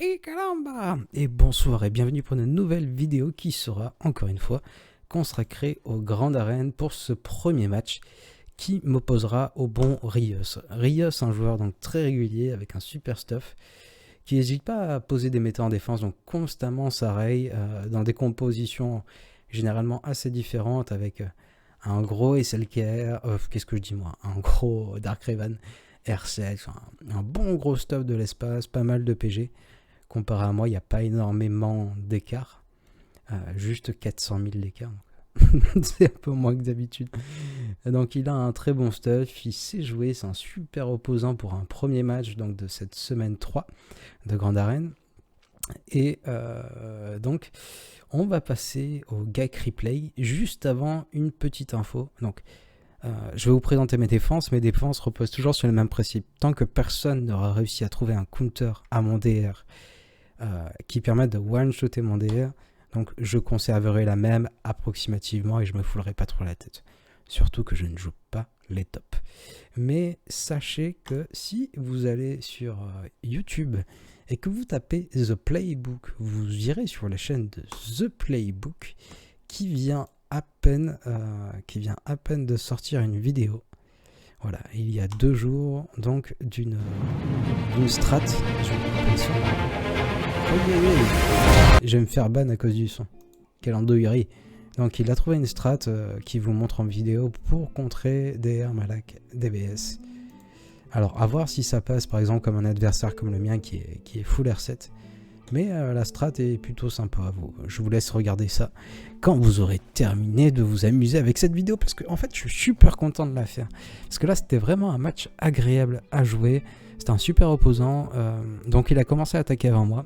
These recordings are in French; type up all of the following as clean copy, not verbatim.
Hey caramba! Et bonsoir et bienvenue pour une nouvelle vidéo qui sera encore une fois consacrée aux grandes arènes pour ce premier match qui m'opposera au bon Rios. Rios, un joueur donc très régulier avec un super stuff qui n'hésite pas à poser des méta en défense, donc constamment ça raye dans des compositions généralement assez différentes avec un gros SLKR, qu'est-ce que je dis moi, un gros Dark Raven R7, un bon gros stuff de l'espace, pas mal de PG. Comparé à moi, il n'y a pas énormément d'écart, juste 400 000 d'écart. C'est un peu moins que d'habitude. Donc il a un très bon stuff, il sait jouer, c'est un super opposant pour un premier match donc, de cette semaine 3 de Grande Arène. Et donc on va passer au Gak Replay. Juste avant, une petite info. Donc je vais vous présenter mes défenses. Mes défenses reposent toujours sur le même principe. Tant que personne n'aura réussi à trouver un counter à mon DR qui permette de one-shotter mon DR, donc je conserverai la même approximativement et je me foulerai pas trop la tête. Surtout que je ne joue pas les tops. Mais sachez que si vous allez sur YouTube et que vous tapez The Playbook, vous irez sur la chaîne de The Playbook qui vient à peine de sortir une vidéo. Voilà, il y a 2 jours, donc d'une strat. Je vais me faire ban à cause du son. Quelle andouillerie. Donc il a trouvé une strat qui vous montre en vidéo pour contrer DR Malak DBS. Alors à voir si ça passe par exemple comme un adversaire comme le mien qui est full R7. Mais la strat est plutôt sympa à vous. Je vous laisse regarder ça quand vous aurez terminé de vous amuser avec cette vidéo. Parce que en fait je suis super content de la faire. Parce que là c'était vraiment un match agréable à jouer. C'était un super opposant. Donc il a commencé à attaquer avant moi.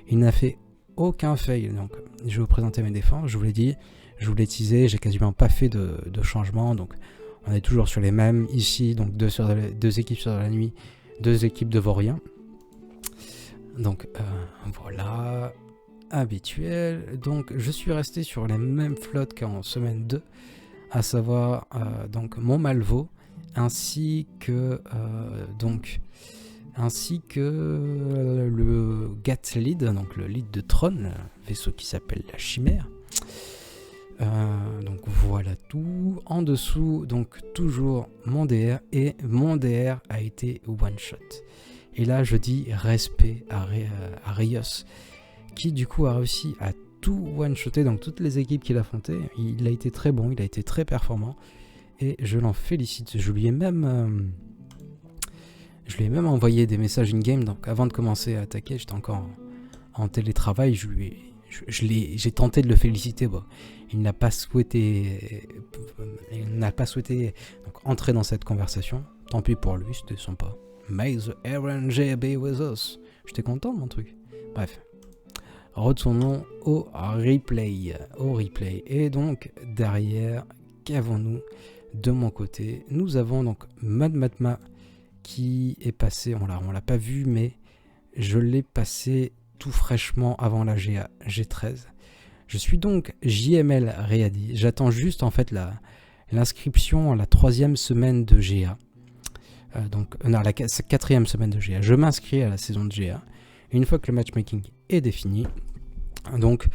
Il n'a fait aucun fail. Donc je vais vous présenter mes défenses. Je vous l'ai dit. Je vous l'ai teasé. J'ai quasiment pas fait de changement. Donc on est toujours sur les mêmes. Ici donc 2 équipes sur la nuit. 2 équipes de vauriens. Donc voilà, habituel. Donc je suis resté sur les mêmes flottes qu'en semaine 2, à savoir donc mon Malvo, ainsi que le Gat Lead, donc le lead de Tron, le vaisseau qui s'appelle la Chimère. Donc voilà tout. En dessous, donc toujours mon DR, et mon DR a été one shot. Et là, je dis respect à Rios, qui du coup a réussi à tout one-shotter, donc toutes les équipes qu'il a affrontées. Il a été très bon, il a été très performant, et je l'en félicite. Je lui ai même envoyé des messages in-game, donc avant de commencer à attaquer, j'étais encore en télétravail, j'ai tenté de le féliciter. Bon, il n'a pas souhaité donc, entrer dans cette conversation. Tant pis pour lui, c'était sympa. May the RNG be with us. J'étais content de mon truc. Bref. Retournons au replay. Et donc, derrière, qu'avons-nous de mon côté? Nous avons donc Madmatma qui est passé. On l'a pas vu, mais je l'ai passé tout fraîchement avant la GA G13. Je suis donc JML Ready. J'attends juste en fait l'inscription à la 3e semaine de GA. Donc, la 4e semaine de GA. Je m'inscris à la saison de GA. Une fois que le matchmaking est défini, donc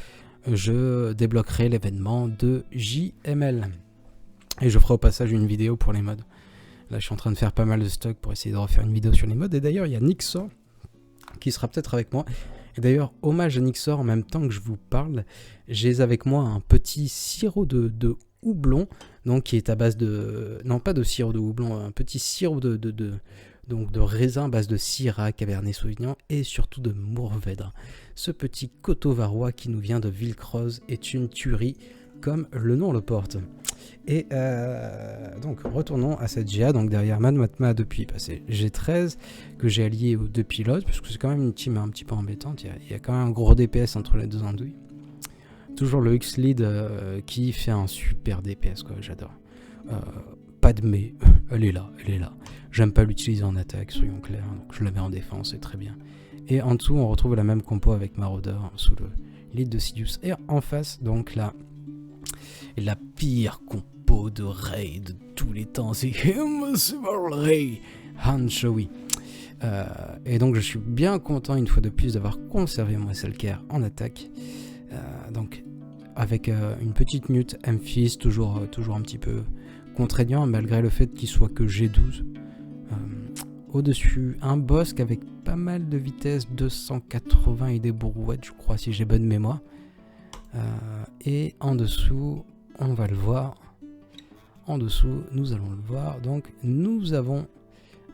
je débloquerai l'événement de JML. Et je ferai au passage une vidéo pour les mods. Là, je suis en train de faire pas mal de stock pour essayer de refaire une vidéo sur les mods. Et d'ailleurs, il y a Nixor qui sera peut-être avec moi. Et d'ailleurs, hommage à Nixor, en même temps que je vous parle, j'ai avec moi un petit sirop de houblon, donc qui est à base de... Non, pas de sirop de houblon, un petit sirop de raisin à base de Syrah, Cabernet Sauvignon et surtout de Mourvèdre. Ce petit coteau varois qui nous vient de Villecroze est une tuerie, comme le nom le porte. Et donc, retournons à cette GA, donc derrière Madmatma depuis passé G13, que j'ai allié aux 2 pilotes, parce que c'est quand même une team un petit peu embêtante, il y a quand même un gros DPS entre les 2 andouilles. Toujours le X-Lead qui fait un super DPS, quoi, j'adore. Padmé, elle est là. J'aime pas l'utiliser en attaque, soyons clairs, donc je la mets en défense, c'est très bien. Et en dessous, on retrouve la même compo avec Marauder sous le lead de Sidious. Et en face, donc la pire compo de raid de tous les temps, c'est Impossible Ray Hanchoui. Et donc je suis bien content une fois de plus d'avoir conservé mon SLKR en attaque. Donc avec une petite mute Memphis, toujours un petit peu contraignant malgré le fait qu'il soit que G12. Au-dessus, un Bossk avec pas mal de vitesse, 280 et des brouettes, je crois, si j'ai bonne mémoire. Et en dessous, on va le voir. En dessous, nous allons le voir. Donc, nous avons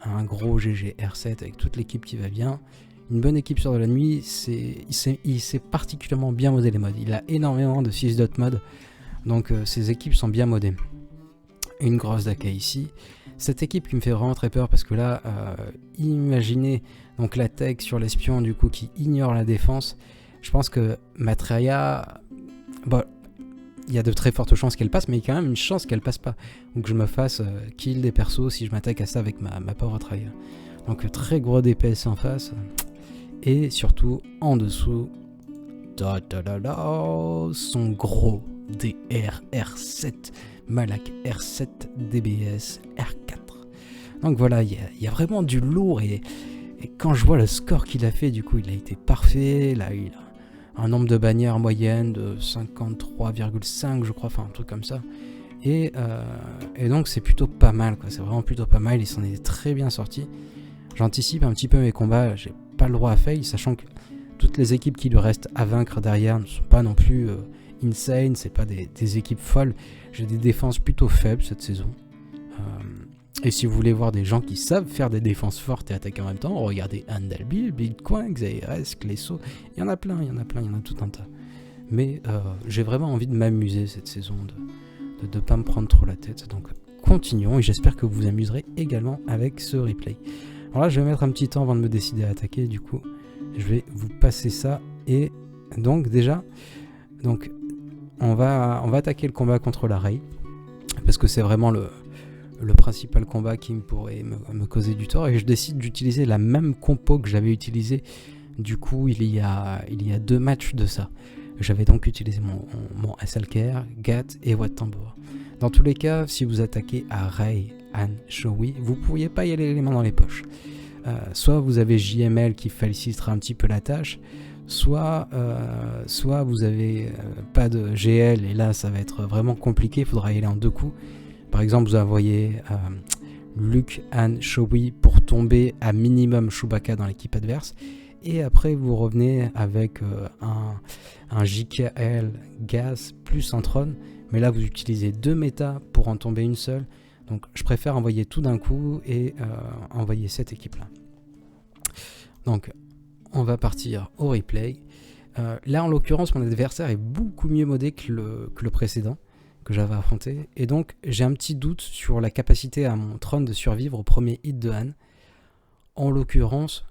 un gros GG R7 avec toute l'équipe qui va bien. Une bonne équipe sur de la nuit. Il sait particulièrement bien modder les modes. Il a énormément de 6 dot mode. Donc, ces équipes sont bien modées. Une grosse Daka ici. Cette équipe qui me fait vraiment très peur parce que là, imaginez donc la tech sur l'espion du coup qui ignore la défense. Je pense que Matreya, bon, il y a de très fortes chances qu'elle passe, mais il y a quand même une chance qu'elle passe pas. Donc que je me fasse kill des persos si je m'attaque à ça avec ma pauvre Atreya. Donc très gros DPS en face. Et surtout en dessous, son gros DR R7. Malak R7 DBS R4. Donc voilà, il y a vraiment du lourd et quand je vois le score qu'il a fait, du coup il a été parfait. Là il a un nombre de bannières moyenne de 53,5 je crois, enfin un truc comme ça. Et donc c'est plutôt pas mal quoi, c'est vraiment plutôt pas mal, il s'en est très bien sorti. J'anticipe un petit peu mes combats, j'ai pas le droit à fail, sachant que toutes les équipes qui lui restent à vaincre derrière ne sont pas non plus insane, c'est pas des équipes folles. J'ai des défenses plutôt faibles cette saison. Et si vous voulez voir des gens qui savent faire des défenses fortes et attaquer en même temps, regardez Andalbil, Bitcoin, Xaeres, Clesso, il y en a plein, il y en a tout un tas. Mais j'ai vraiment envie de m'amuser cette saison, de pas me prendre trop la tête. Donc continuons et j'espère que vous vous amuserez également avec ce replay. Alors là je vais mettre un petit temps avant de me décider à attaquer, du coup je vais vous passer ça. Et donc déjà, donc on va attaquer le combat contre la Rey, parce que c'est vraiment le principal combat qui pourrait me causer du tort, et je décide d'utiliser la même compo que j'avais utilisé du coup il y a 2 matchs de ça. J'avais donc utilisé mon SLKR, Gat et Wat Tambour. Dans tous les cas, si vous attaquez à Rey, Han, Showy, vous ne pourriez pas y aller les mains dans les poches. Soit vous avez JML qui facilitera un petit peu la tâche, soit vous avez pas de GL et là ça va être vraiment compliqué, il faudra y aller en 2 coups. Par exemple, vous envoyez Luke, Han, Showy pour tomber à minimum Chewbacca dans l'équipe adverse, et après vous revenez avec un JKL Gas plus un Tron, mais là vous utilisez 2 méta pour en tomber une seule. Donc je préfère envoyer tout d'un coup et envoyer cette équipe là. Donc on va partir au replay. Là en l'occurrence mon adversaire est beaucoup mieux modé que le précédent que j'avais affronté, et donc j'ai un petit doute sur la capacité à mon Tron de survivre au premier hit de Han. En l'occurrence,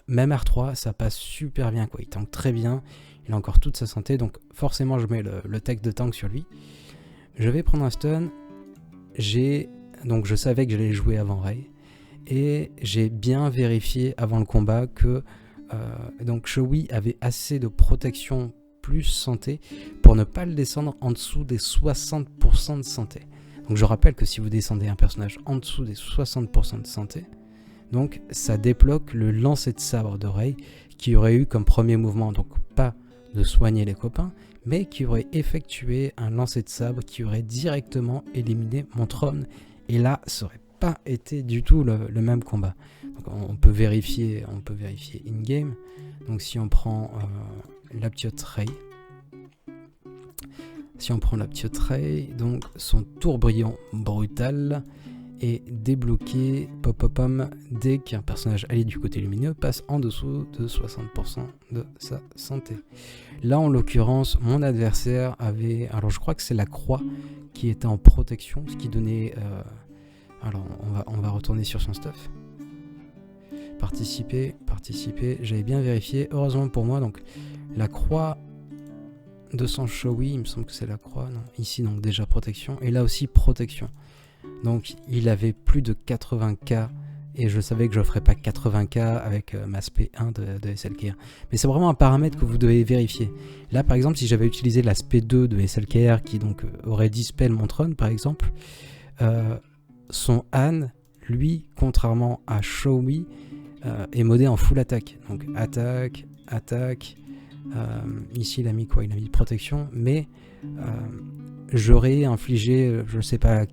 même R3 ça passe super bien quoi, il tank très bien, il a encore toute sa santé, donc forcément je mets le tech de tank sur lui. Je vais prendre un stun. Donc je savais que j'allais jouer avant Rey, et j'ai bien vérifié avant le combat que donc Showy avait assez de protection plus santé pour ne pas le descendre en dessous des 60% de santé. Donc je rappelle que si vous descendez un personnage en dessous des 60% de santé, donc ça débloque le lancer de sabre de Rey qui aurait eu comme premier mouvement, donc pas de soigner les copains, mais qui aurait effectué un lancer de sabre qui aurait directement éliminé mon Tron, et là ça aurait pas été du tout le même combat. Donc on peut vérifier in-game. Donc si on prend la petite Rey, donc son tourbillon brutal est débloqué dès qu'un personnage allié du côté lumineux passe en dessous de 60% de sa santé. Là en l'occurrence mon adversaire avait, alors je crois que c'est la croix qui était en protection, ce qui donnait alors on va retourner sur son stuff. Participer, j'avais bien vérifié, heureusement pour moi. Donc la croix de son Showy, il me semble que c'est la croix, non, ici donc déjà protection, et là aussi protection. Donc il avait plus de 80k, et je savais que je ne ferais pas 80k avec ma SP1 de SLKR. Mais c'est vraiment un paramètre que vous devez vérifier. Là par exemple, si j'avais utilisé la SP2 de SLKR qui donc aurait dispel mon Tron par exemple, son Han, lui, contrairement à Showy, est modé en full attaque. Donc attaque, attaque. Ici, il a mis quoi? Il a mis protection, mais j'aurais infligé, je sais pas,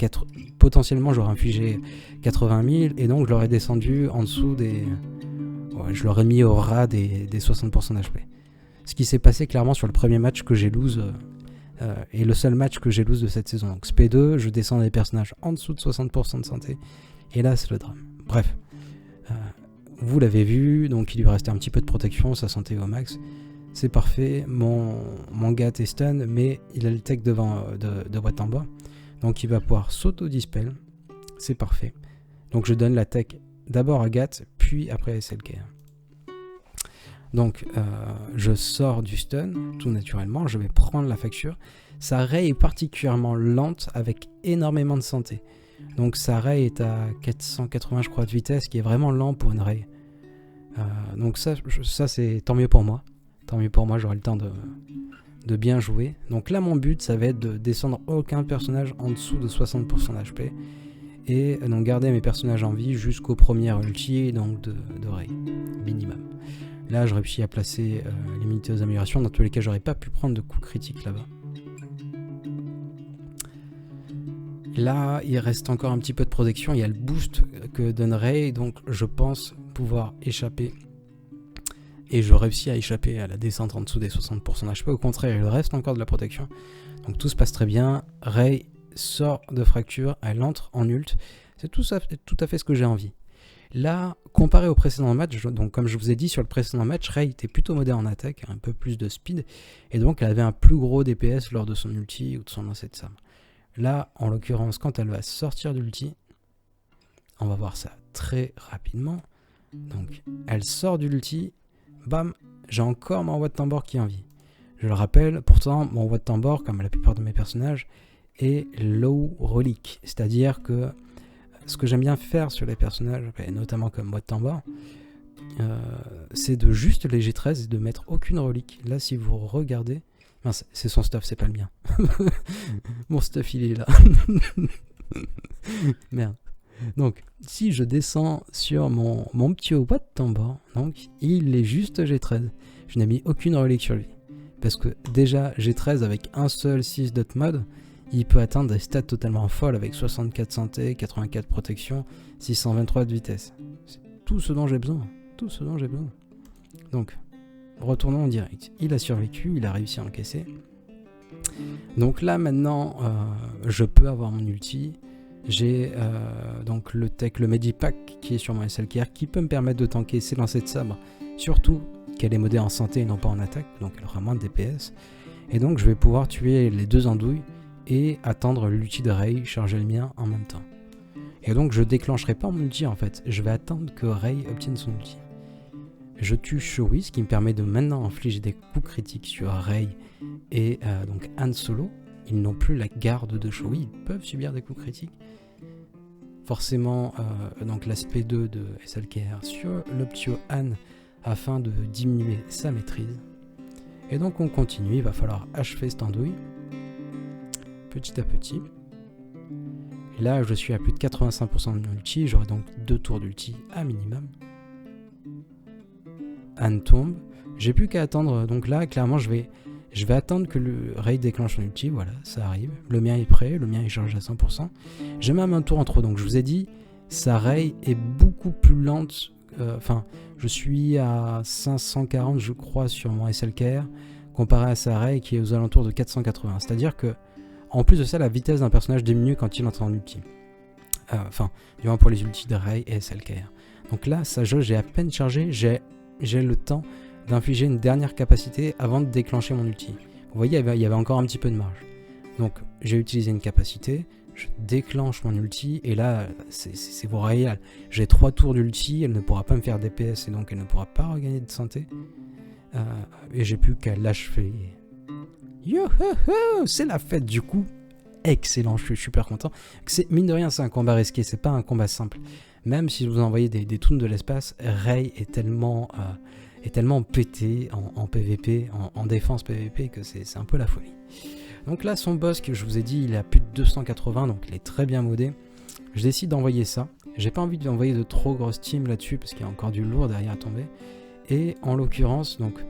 potentiellement j'aurais infligé 80 000 et donc je l'aurais descendu en dessous des... Ouais, je l'aurais mis au ras des 60% d'HP. Ce qui s'est passé clairement sur le premier match que j'ai lose et le seul match que j'ai lose de cette saison. Donc SP2, je descends des personnages en dessous de 60% de santé et là c'est le drame. Bref, vous l'avez vu, donc il lui restait un petit peu de protection, sa santé au max. C'est parfait, mon gars est stun, mais il a le tech devant de boîte en bois. Donc il va pouvoir s'auto-dispel. C'est parfait. Donc je donne la tech d'abord à Gat, puis après à SLK. Donc je sors du stun, tout naturellement. Je vais prendre la facture. Sa Ray est particulièrement lente avec énormément de santé. Donc sa Ray est à 480 je crois de vitesse, qui est vraiment lent pour une Ray. Donc ça c'est tant mieux pour moi. Tant mieux pour moi, j'aurai le temps de bien jouer. Donc là, mon but, ça va être de descendre aucun personnage en dessous de 60% d'HP. Et donc garder mes personnages en vie jusqu'au premier ulti, donc de Ray, minimum. Là, je réussis à placer limité aux améliorations. Dans tous les cas, j'aurais pas pu prendre de coups critiques là-bas. Là, il reste encore un petit peu de protection. Il y a le boost que donne Ray, donc je pense pouvoir échapper. Et je réussis à échapper à la descente en dessous des 60% d'HP. Au contraire, il reste encore de la protection. Donc tout se passe très bien. Ray sort de fracture, elle entre en ult. C'est tout à fait ce que j'ai envie. Là, comparé au précédent match, donc comme je vous ai dit sur le précédent match, Ray était plutôt modé en attaque, un peu plus de speed. Et donc elle avait un plus gros DPS lors de son ulti ou de son lancer de sabre. Là, en l'occurrence, quand elle va sortir d'ulti, on va voir ça très rapidement. Donc elle sort d'ulti. Bam, j'ai encore mon Wat Tambor qui est en vie. Je le rappelle, pourtant, mon Wat Tambor, comme la plupart de mes personnages, est low relique. C'est-à-dire que ce que j'aime bien faire sur les personnages, et notamment comme Wat Tambor, c'est de juste les G13 et de mettre aucune relique. Là, si vous regardez... Mince, c'est son stuff, c'est pas le mien. Mon stuff, il est là. Merde. Donc, si je descends sur mon petit Wat Tambor, donc il est juste G13. Je n'ai mis aucune relique sur lui. Parce que déjà, G13 avec un seul 6 dot mode, il peut atteindre des stats totalement folles avec 64 santé, 84 protection, 623 de vitesse. C'est tout ce dont j'ai besoin. Tout ce dont j'ai besoin. Donc, retournons en direct. Il a survécu, il a réussi à encaisser. Donc là, maintenant, je peux avoir mon ulti. J'ai donc le tech, le Medipack qui est sur mon SLKR qui peut me permettre de tanker ses lancers de sabre, surtout qu'elle est modée en santé et non pas en attaque, donc elle aura moins de DPS. Et donc je vais pouvoir tuer les deux andouilles et attendre l'ulti de Ray, charger le mien en même temps. Et donc je déclencherai pas mon ulti en fait, je vais attendre que Ray obtienne son ulti. Je tue Showy, ce qui me permet de maintenant infliger des coups critiques sur Ray et donc Han Solo. Ils n'ont plus la garde de Showy, ils peuvent subir des coups critiques. Forcément, donc l'aspect 2 de SLKR sur l'Optio Han afin de diminuer sa maîtrise. Et donc on continue, il va falloir achever cette andouille petit à petit. Là, je suis à plus de 85% de mon ulti, j'aurai donc 2 tours d'ulti à minimum. Han tombe, j'ai plus qu'à attendre, donc là, clairement, je vais attendre que le Ray déclenche son ulti, voilà, ça arrive. Le mien est prêt, le mien est chargé à 100%. J'ai même un tour en trop, donc je vous ai dit, sa Ray est beaucoup plus lente. Enfin, je suis à 540, je crois, sur mon SLKR, comparé à sa Ray qui est aux alentours de 480. C'est-à-dire que, en plus de ça, la vitesse d'un personnage diminue quand il entre en ulti. Enfin, du moins pour les ultis de Ray et SLKR. Donc là, sa jauge est à peine chargée, j'ai le temps d'infliger une dernière capacité avant de déclencher mon ulti. Vous voyez, il y avait encore un petit peu de marge. Donc j'ai utilisé une capacité, je déclenche mon ulti et là c'est royal. J'ai 3 tours d'ulti, elle ne pourra pas me faire DPS et donc elle ne pourra pas regagner de santé. Et j'ai plus qu'à l'achever. Youhou, c'est la fête du coup. Excellent, je suis super content. Mine de rien, c'est un combat risqué, c'est pas un combat simple. Même si vous envoyez des toons de l'espace, Ray est tellement pété en PVP, en défense PVP, que c'est un peu la folie. Donc là, son boss, que je vous ai dit, il a plus de 280, donc il est très bien modé. Je décide d'envoyer ça. J'ai pas envie d'envoyer de trop grosses teams là-dessus parce qu'il y a encore du lourd derrière à tomber. Et en l'occurrence, donc,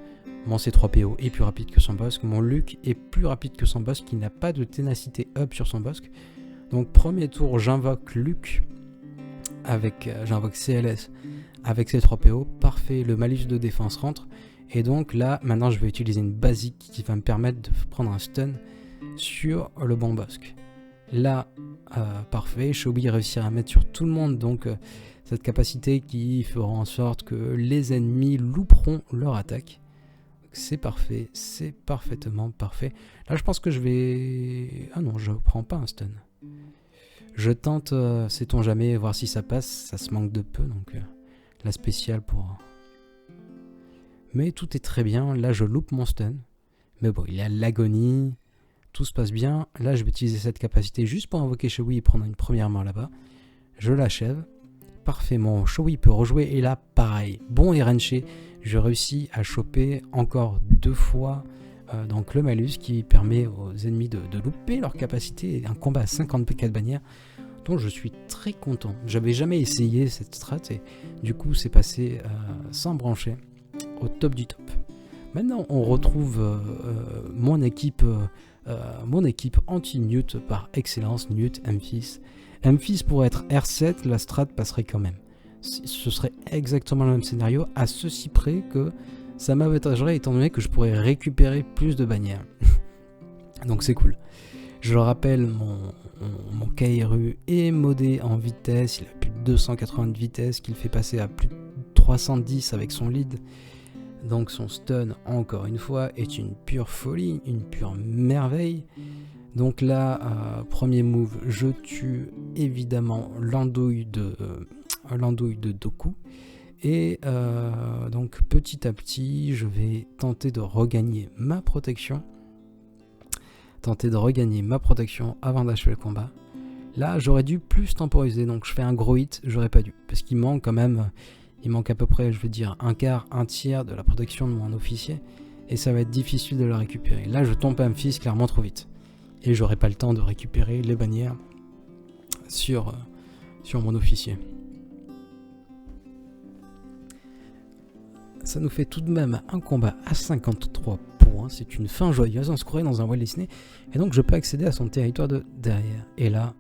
mon C3PO est plus rapide que son bosque. Mon Luke est plus rapide que son bosque, qui n'a pas de ténacité up sur son bosque. Donc, premier tour, j'invoque Luke, j'invoque CLS avec C3PO. Parfait, le malus de défense rentre. Et donc là, maintenant, je vais utiliser une basique qui va me permettre de prendre un stun sur le bon bosque. Là, parfait, Shobi réussira à mettre sur tout le monde donc cette capacité qui fera en sorte que les ennemis louperont leur attaque. C'est parfait, c'est parfaitement parfait. Là, je pense que je vais... Ah non, je prends pas un stun. Je tente, sait-on jamais, voir si ça passe. Ça se manque de peu, donc la spéciale pour... Mais tout est très bien. Là, je loupe mon stun. Mais bon, il y a l'agonie. Tout se passe bien. Là, je vais utiliser cette capacité juste pour invoquer Shoui et prendre une première main là-bas. Je l'achève. Parfait, mon Shoui peut rejouer. Et là, pareil. Bon RNG. Je réussis à choper encore 2 fois donc le malus qui permet aux ennemis de louper leur capacité. Un combat à 50 PK de bannière dont je suis très content. J'avais jamais essayé cette strat et du coup, c'est passé sans brancher. Au top du top. Maintenant, on retrouve mon équipe anti-Newt par excellence, Newt, Memphis. Memphis pour être R7, la strat passerait quand même. Ce serait exactement le même scénario, à ceci près que ça m'avantagerait étant donné que je pourrais récupérer plus de bannières. Donc c'est cool. Je le rappelle, mon KRU est modé en vitesse, il a plus de 280 de vitesse, qu'il fait passer à plus de 310 avec son lead. Donc son stun, encore une fois, est une pure folie, une pure merveille. Donc là, premier move, je tue évidemment l'andouille de Doku. Et donc petit à petit, je vais tenter de regagner ma protection. Avant d'achever le combat. Là, j'aurais dû plus temporiser, donc je fais un gros hit, j'aurais pas dû. Parce qu'il manque quand même... Il manque à peu près, je veux dire, un quart, un tiers de la protection de mon officier. Et ça va être difficile de la récupérer. Là, je tombe Memphis clairement trop vite. Et j'aurai pas le temps de récupérer les bannières sur mon officier. Ça nous fait tout de même un combat à 53 points. C'est une fin joyeuse. On se croirait dans un Walt Disney. Et donc, je peux accéder à son territoire de derrière. Et là,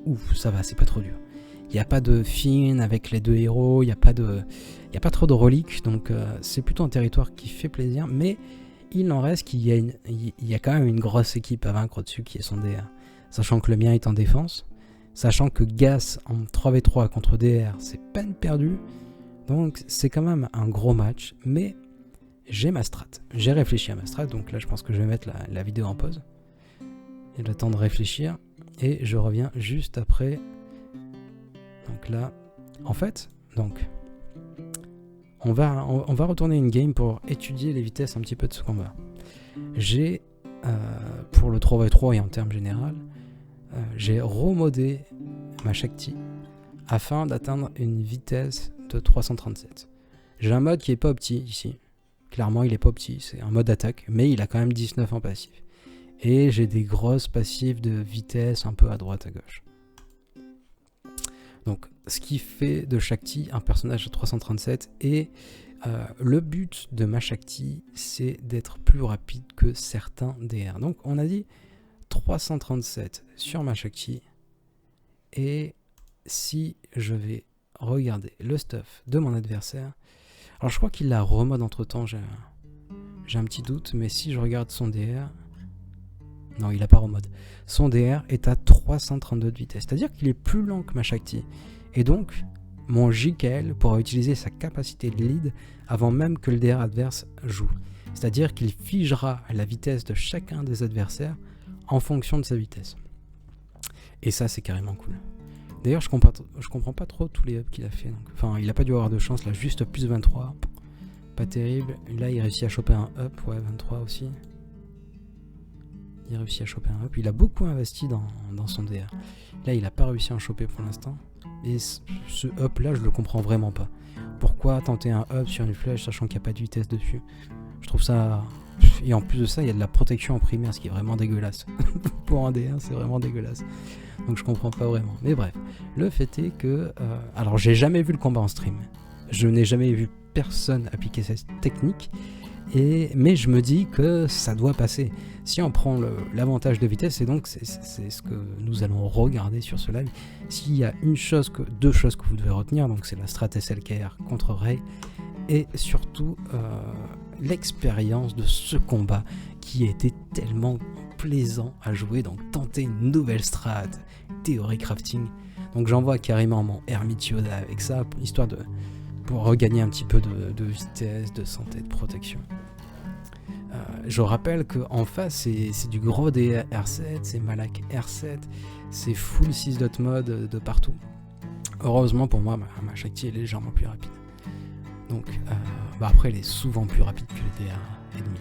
ouf, ça va, c'est pas trop dur. Il n'y a pas de Finn avec les 2 héros, il n'y a pas trop de reliques, donc c'est plutôt un territoire qui fait plaisir, mais il en reste qu'il y a quand même une grosse équipe à vaincre au-dessus qui est son DR. Sachant que le mien est en défense, sachant que Gas en 3v3 contre DR, c'est peine perdue, donc c'est quand même un gros match, mais j'ai ma strat. J'ai réfléchi à ma strat, donc là je pense que je vais mettre la vidéo en pause. Il y a le temps de réfléchir, et je reviens juste après... Donc là, en fait, on va retourner une game pour étudier les vitesses un petit peu de ce combat. J'ai, pour le 3v3 et en termes général, j'ai remodé ma Shakti afin d'atteindre une vitesse de 337. J'ai un mode qui est pas opti ici. Clairement, il est pas opti, c'est un mode attaque, mais il a quand même 19 en passif. Et j'ai des grosses passives de vitesse un peu à droite à gauche. Donc, ce qui fait de Shakti un personnage de 337 et le but de ma Shakti, c'est d'être plus rapide que certains DR. Donc, on a dit 337 sur ma Shakti et si je vais regarder le stuff de mon adversaire, alors je crois qu'il la remode entre temps, j'ai un petit doute, mais si je regarde son DR... Non, il n'a pas remode. Son DR est à 332 de vitesse. C'est-à-dire qu'il est plus lent que ma Shakti. Et donc, mon JKL pourra utiliser sa capacité de lead avant même que le DR adverse joue. C'est-à-dire qu'il figera la vitesse de chacun des adversaires en fonction de sa vitesse. Et ça, c'est carrément cool. D'ailleurs, je comprends pas trop tous les ups qu'il a fait. Donc. Enfin, il n'a pas dû avoir de chance. Là, juste plus 23. Pas terrible. Là, il réussit à choper un up. Ouais, 23 aussi. Il réussit à choper un up. Il a beaucoup investi dans son DR. Là, il n'a pas réussi à en choper pour l'instant. Et ce up là, je le comprends vraiment pas. Pourquoi tenter un up sur une flèche sachant qu'il n'y a pas de vitesse dessus? Je trouve ça... Et en plus de ça, il y a de la protection en primaire, ce qui est vraiment dégueulasse. Pour un D1, c'est vraiment dégueulasse. Donc je comprends pas vraiment. Mais bref, le fait est que... alors j'ai jamais vu le combat en stream. Je n'ai jamais vu personne appliquer cette technique. Mais je me dis que ça doit passer. Si on prend l'avantage de vitesse, et donc c'est ce que nous allons regarder sur ce live, s'il y a deux choses que vous devez retenir, donc c'est la strat SLKR contre Ray, et surtout l'expérience de ce combat qui a été tellement plaisant à jouer, donc tenter une nouvelle strat, théorie crafting. Donc j'envoie carrément mon Hermite Yoda avec ça, histoire pour regagner un petit peu de vitesse, de santé, de protection. Je rappelle qu'en face, c'est du gros DR R7, c'est Malak R7, c'est full 6 dot mode de partout. Heureusement pour moi, ma Shakti est légèrement plus rapide. Donc, après, elle est souvent plus rapide que les DR ennemis.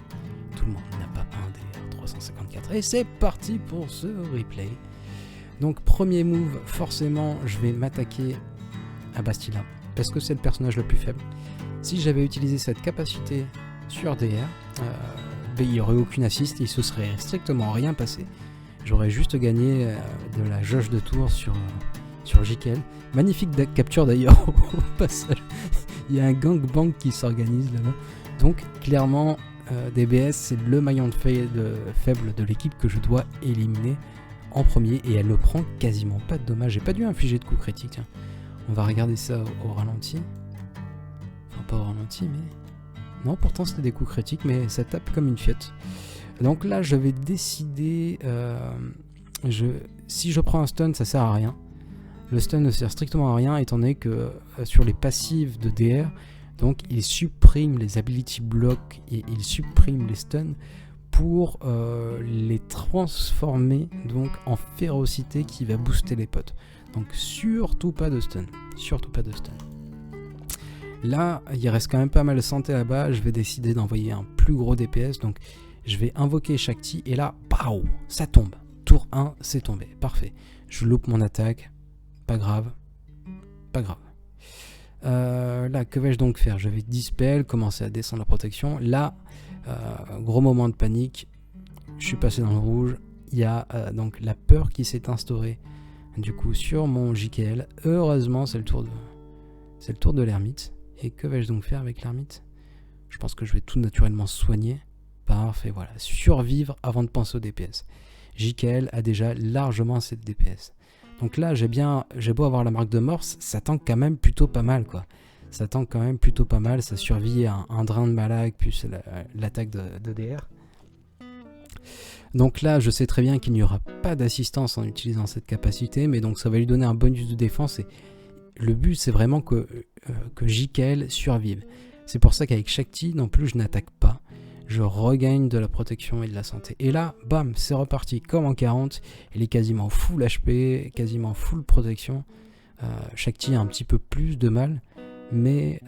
Tout le monde n'a pas un DR 354. Et c'est parti pour ce replay. Donc, premier move, forcément, je vais m'attaquer à Bastila, parce que c'est le personnage le plus faible. Si j'avais utilisé cette capacité sur DR, il n'y aurait aucune assist, il se serait strictement rien passé. J'aurais juste gagné de la jauge de tour sur JKL. Magnifique capture d'ailleurs au passage. Il y a un gangbang qui s'organise là-bas. Donc clairement, DBS c'est le maillon faible de l'équipe que je dois éliminer en premier, et elle ne prend quasiment pas de dommages. J'ai pas dû infliger de coups critiques. Tiens. On va regarder ça au ralenti. Enfin pas au ralenti mais... Non, pourtant c'était des coups critiques, mais ça tape comme une fiotte. Donc là, je vais décider... si je prends un stun, ça sert à rien. Le stun ne sert strictement à rien, étant donné que sur les passives de DR, donc il supprime les ability blocks et il supprime les stuns pour les transformer donc en férocité qui va booster les potes. Donc surtout pas de stun. Surtout pas de stun. Là, il reste quand même pas mal de santé là-bas. Je vais décider d'envoyer un plus gros DPS. Donc, je vais invoquer Shakti. Et là, pow, ça tombe. Tour 1, c'est tombé. Parfait. Je loupe mon attaque. Pas grave. Pas grave. Là, que vais-je donc faire? Je vais dispel, commencer à descendre la protection. Là, gros moment de panique. Je suis passé dans le rouge. Il y a donc la peur qui s'est instaurée. Du coup, sur mon JKL. Heureusement, c'est le tour de l'ermite. Et que vais-je donc faire avec l'ermite? Je pense que je vais tout naturellement soigner. Parfait, voilà. Survivre avant de penser au DPS. JKL a déjà largement assez de DPS. Donc là, j'ai beau avoir la marque de mort, ça tank quand même plutôt pas mal, quoi. Ça tank quand même plutôt pas mal. Ça survit à un drain de Malak, plus l'attaque de DR. Donc là, je sais très bien qu'il n'y aura pas d'assistance en utilisant cette capacité, mais donc ça va lui donner un bonus de défense. Et le but, c'est vraiment que JKL survive. C'est pour ça qu'avec Shakti, non plus, je n'attaque pas. Je regagne de la protection et de la santé. Et là, bam, c'est reparti comme en 40. Elle est quasiment full HP, quasiment full protection. Shakti a un petit peu plus de mal, mais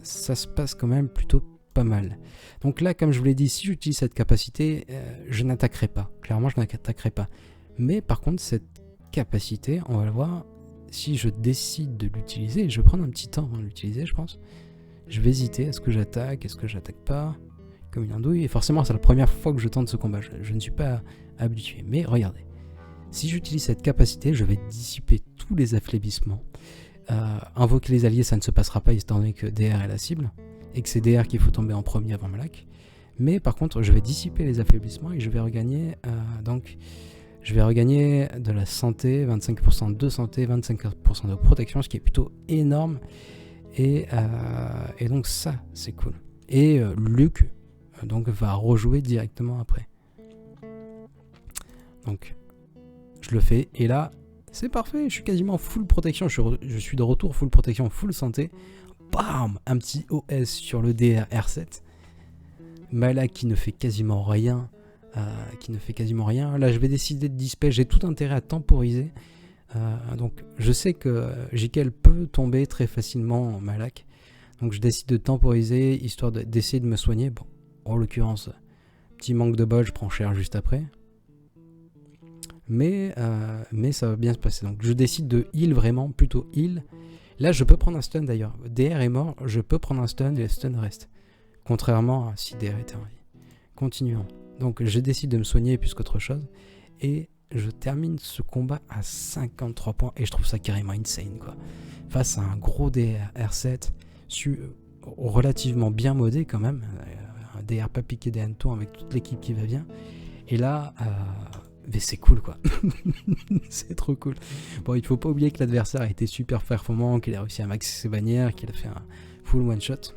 ça se passe quand même plutôt pas mal. Donc là, comme je vous l'ai dit, si j'utilise cette capacité, je n'attaquerai pas. Clairement, je n'attaquerai pas. Mais par contre, cette capacité, on va le voir... Si je décide de l'utiliser, je vais prendre un petit temps avant de l'utiliser, je pense. Je vais hésiter, est-ce que j'attaque, est-ce que j'attaque pas, comme une andouille. Et forcément, c'est la première fois que je tente ce combat. Je ne suis pas habitué. Mais regardez, si j'utilise cette capacité, je vais dissiper tous les affaiblissements. Invoquer les alliés, ça ne se passera pas, étant donné que DR est la cible. Et que c'est DR qu'il faut tomber en premier avant Malak. Mais par contre, je vais dissiper les affaiblissements et je vais regagner... Je vais regagner de la santé, 25% de santé, 25% de protection, ce qui est plutôt énorme. Et donc ça, c'est cool. Et Luke donc, va rejouer directement après. Donc, je le fais. Et là, c'est parfait. Je suis quasiment full protection. Je suis de retour full protection, full santé. Bam! Un petit OS sur le DR R7. Malak qui ne fait quasiment rien. Là, je vais décider de dispel. J'ai tout intérêt à temporiser. Donc, je sais que JKL peut tomber très facilement en Malak. Donc, je décide de temporiser, histoire d'essayer de me soigner. Bon, en l'occurrence, petit manque de bol, je prends cher juste après. Mais ça va bien se passer. Donc, je décide de heal vraiment, plutôt heal. Là, je peux prendre un stun d'ailleurs. DR est mort, je peux prendre un stun et le stun reste. contrairement à si DR était en vie. Continuons. Donc je décide de me soigner plus qu'autre chose, et je termine ce combat à 53 points, et je trouve ça carrément insane, quoi. Face à un gros DR R7, relativement bien modé quand même, un DR pas piqué des hannetons avec toute l'équipe qui va bien, et là, mais c'est cool, quoi. C'est trop cool. Bon, il faut pas oublier que l'adversaire a été super performant, qu'il a réussi à maxer ses bannières, qu'il a fait un full one shot.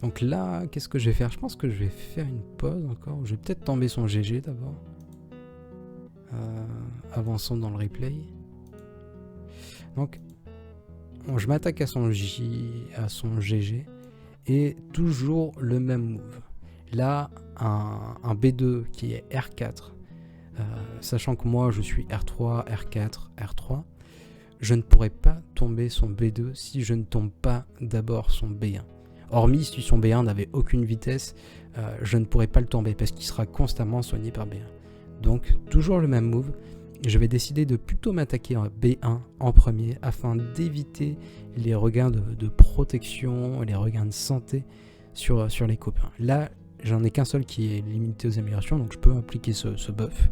Donc là, qu'est-ce que je vais faire? Je pense que je vais faire une pause encore. Je vais peut-être tomber son GG d'abord. Avançons dans le replay. Donc, bon, je m'attaque à son GG. Et toujours le même move. Là, un B2 qui est R4. Sachant que moi, je suis R3, R4, R3. Je ne pourrais pas tomber son B2 si je ne tombe pas d'abord son B1. Hormis si son B1 n'avait aucune vitesse, je ne pourrais pas le tomber parce qu'il sera constamment soigné par B1. Donc toujours le même move, je vais décider de plutôt m'attaquer à B1 en premier afin d'éviter les regains de protection, les regains de santé sur les copains. Là, j'en ai qu'un seul qui est limité aux améliorations, donc je peux appliquer ce buff.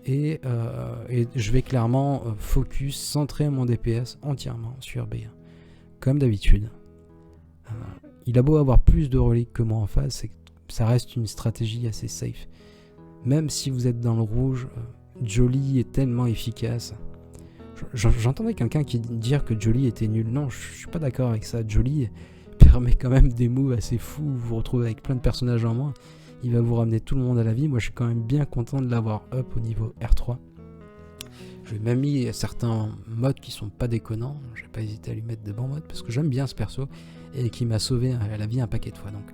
Et je vais clairement focus, centrer mon DPS entièrement sur B1. Comme d'habitude. Il a beau avoir plus de reliques que moi en face, ça reste une stratégie assez safe. Même si vous êtes dans le rouge, Jolly est tellement efficace. J'entendais quelqu'un qui dire que Jolly était nul. Non, je suis pas d'accord avec ça. Jolly permet quand même des moves assez fous. Vous vous retrouvez avec plein de personnages en moins. Il va vous ramener tout le monde à la vie. Moi, je suis quand même bien content de l'avoir up au niveau R3. Je lui ai même mis certains modes qui sont pas déconnants. Je vais pas hésiter à lui mettre de bons modes parce que j'aime bien ce perso et qui m'a sauvé la vie un paquet de fois. Donc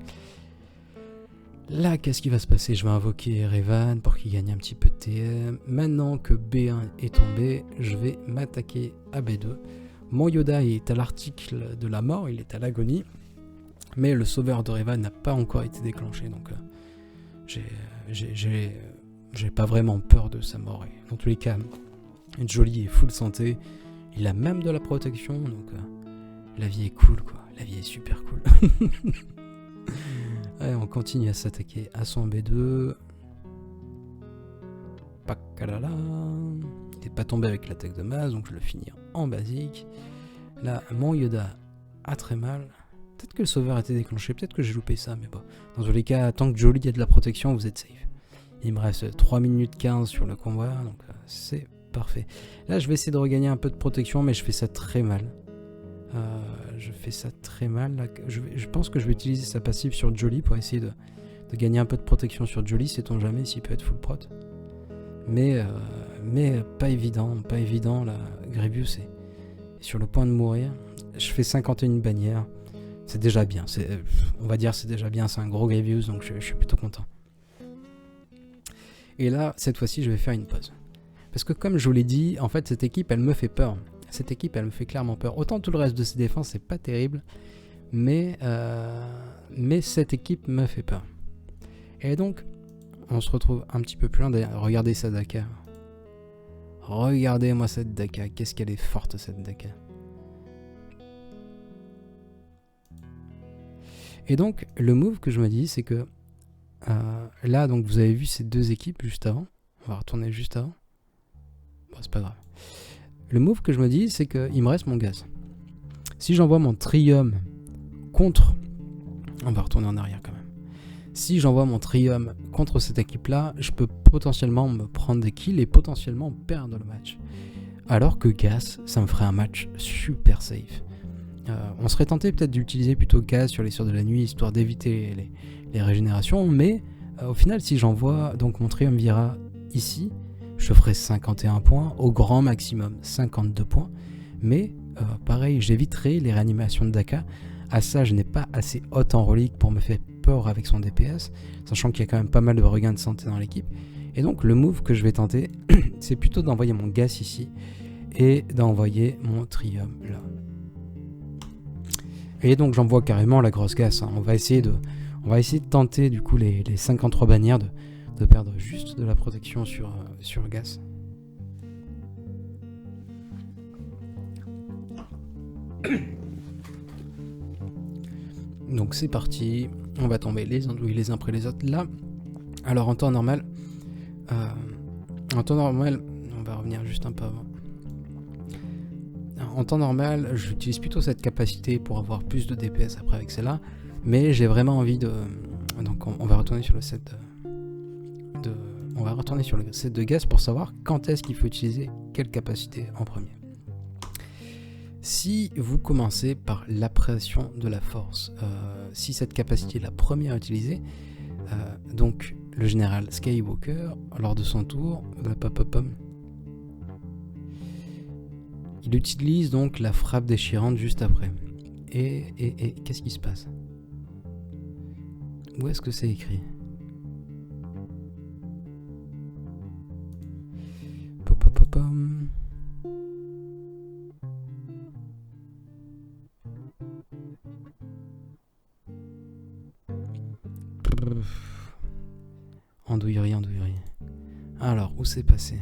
là, qu'est-ce qui va se passer? Je vais invoquer Revan pour qu'il gagne un petit peu de TM. Maintenant que B1 est tombé, je vais m'attaquer à B2. Mon Yoda est à l'article de la mort, il est à l'agonie. Mais le sauveur de Revan n'a pas encore été déclenché. Donc j'ai pas vraiment peur de sa mort. Et dans tous les cas, Jolly est full santé. Il a même de la protection. Donc la vie est cool, quoi. La vie est super cool. Allez, on continue à s'attaquer à son B2. Pakalala. Il n'est pas tombé avec l'attaque de masse, donc je le finis en basique. Là, mon Yoda a très mal. Peut-être que le sauveur a été déclenché, peut-être que j'ai loupé ça, mais bon. Dans tous les cas, tant que Jolly a de la protection, vous êtes safe. Il me reste 3 minutes 15 sur le combat, donc c'est parfait. Là, je vais essayer de regagner un peu de protection, mais je fais ça très mal. Là, je pense que je vais utiliser sa passive sur Jolly pour essayer de gagner un peu de protection sur Jolly, sait-on jamais s'il peut être full prot. Mais pas évident, là. Grievous est sur le point de mourir. Je fais 51 bannières. C'est déjà bien, on va dire c'est déjà bien, c'est un gros Grievous, donc je suis plutôt content. Et là, cette fois-ci, je vais faire une pause. Parce que comme je vous l'ai dit, en fait, cette équipe, elle me fait peur. Cette équipe, elle me fait clairement peur. Autant tout le reste de ses défenses, c'est pas terrible, mais cette équipe me fait peur. Et donc, on se retrouve un petit peu plus loin. D'ailleurs, regardez cette Daka. Regardez-moi cette Daka. Qu'est-ce qu'elle est forte, cette Daka. Et donc, le move que je me dis, c'est que là, donc vous avez vu ces deux équipes juste avant. On va retourner juste avant. Bon, c'est pas grave. Le move que je me dis, c'est qu'il me reste mon gaz. Si j'envoie mon Trium contre... On va retourner en arrière quand même. Si j'envoie mon Trium contre cette équipe-là, je peux potentiellement me prendre des kills et potentiellement perdre le match. Alors que Gas, ça me ferait un match super safe. On serait tenté peut-être d'utiliser plutôt Gas sur les Sœurs de la Nuit, histoire d'éviter les régénérations, mais au final, si j'envoie donc mon Triumvirat ici, je ferai 51 points, au grand maximum 52 points, mais pareil, j'éviterai les réanimations de Daka. À ça, je n'ai pas assez haute en relique pour me faire peur avec son DPS, sachant qu'il y a quand même pas mal de regains de santé dans l'équipe. Et donc le move que je vais tenter, c'est plutôt d'envoyer mon Gas ici, et d'envoyer mon Trium là. Et donc j'envoie carrément la grosse Gas, hein. On va essayer de tenter du coup les 53 bannières de perdre juste de la protection sur Gas. Donc c'est parti, on va tomber les andouilles les uns après les autres là. Alors en temps normal, on va revenir juste un peu avant. En temps normal, j'utilise plutôt cette capacité pour avoir plus de DPS après avec celle-là, mais j'ai vraiment envie de... Donc on va retourner sur le set on va retourner sur le set de gaz pour savoir quand est-ce qu'il faut utiliser quelle capacité en premier. Si vous commencez par l'appréhension de la force, si cette capacité est la première à utiliser, donc le général Skywalker, lors de son tour, il utilise donc la frappe déchirante juste après. Et qu'est-ce qui se passe? Où est-ce que c'est écrit? Andouillerie. Alors, où c'est passé?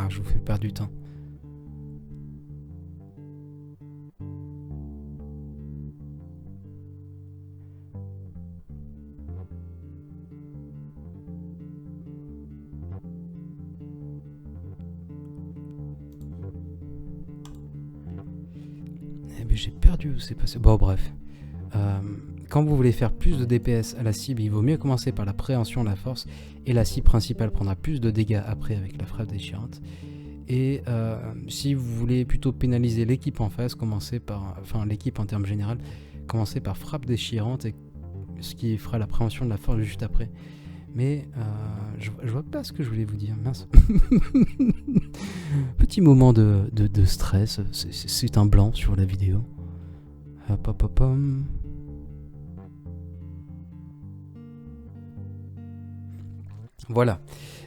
Je vous fais perdre du temps. Eh bien, j'ai perdu où c'est passé. Bon, bref. Quand vous voulez faire plus de DPS à la cible, il vaut mieux commencer par la préhension de la force, et la cible principale prendra plus de dégâts après avec la frappe déchirante. Et si vous voulez plutôt pénaliser l'équipe en face, commencez par, enfin l'équipe en termes général, commencez par frappe déchirante, et ce qui fera la préhension de la force juste après. Mais je vois pas ce que je voulais vous dire, mince. Petit moment de stress, c'est un blanc sur la vidéo. Voilà.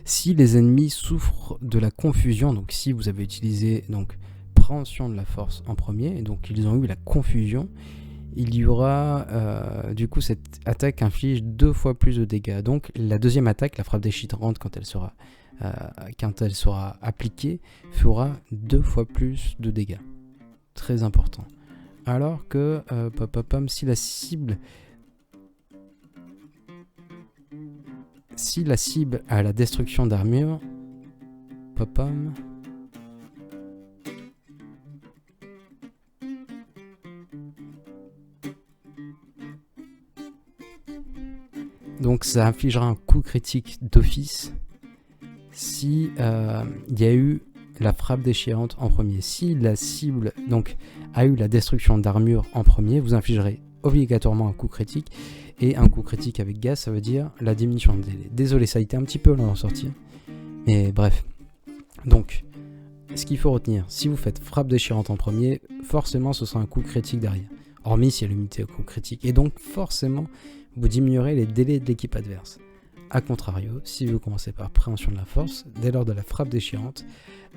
Si les ennemis souffrent de la confusion, donc si vous avez utilisé donc préhension de la force en premier, et donc ils ont eu la confusion, il y aura du coup cette attaque inflige 2 fois plus de dégâts. Donc la deuxième attaque, la frappe déchirante, quand elle sera appliquée, fera 2 fois plus de dégâts. Très important. Alors que si la cible a la destruction d'armure, donc ça infligera un coup critique d'office si il y a eu la frappe déchirante en premier. Si la cible donc a eu la destruction d'armure en premier, vous infligerez obligatoirement un coup critique. Et un coup critique avec gaz, ça veut dire la diminution de délai. Désolé, ça a été un petit peu long à sortir. Mais bref. Donc, ce qu'il faut retenir, si vous faites frappe déchirante en premier, forcément ce sera un coup critique derrière. Hormis si elle est limitée au coup critique. Et donc, forcément, vous diminuerez les délais de l'équipe adverse. A contrario, si vous commencez par préhension de la force, dès lors de la frappe déchirante,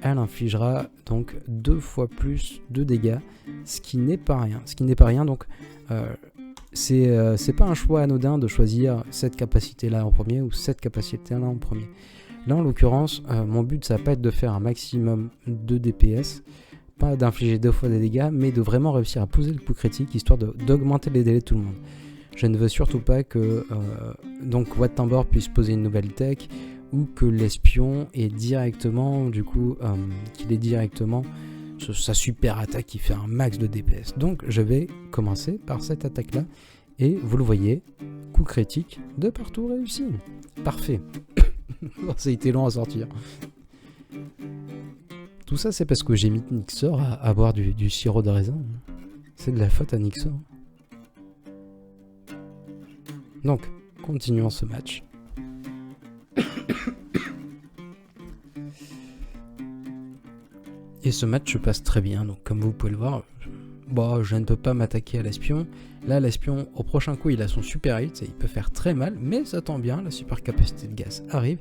elle infligera donc 2 fois plus de dégâts, ce qui n'est pas rien. Donc, c'est pas un choix anodin de choisir cette capacité-là en premier ou cette capacité-là en premier. Là, en l'occurrence, mon but, ça va pas être de faire un maximum de DPS, pas d'infliger 2 fois des dégâts, mais de vraiment réussir à poser le coup critique, histoire d'augmenter les délais de tout le monde. Je ne veux surtout pas que donc Wat Tambor puisse poser une nouvelle tech, ou que l'espion ait directement, qu'il ait directement sa super attaque qui fait un max de DPS. Donc je vais commencer par cette attaque là, et vous le voyez, coup critique de partout réussi. Parfait. Ça a été long à sortir. Tout ça c'est parce que j'ai mis Nyxor à boire du sirop de raisin. C'est de la faute à Nyxor. Donc continuons ce match. Et ce match se passe très bien, donc comme vous pouvez le voir, je ne peux pas m'attaquer à l'espion. Là, l'espion, au prochain coup, il a son super hit, et il peut faire très mal, mais ça tombe bien, la super capacité de gaz arrive,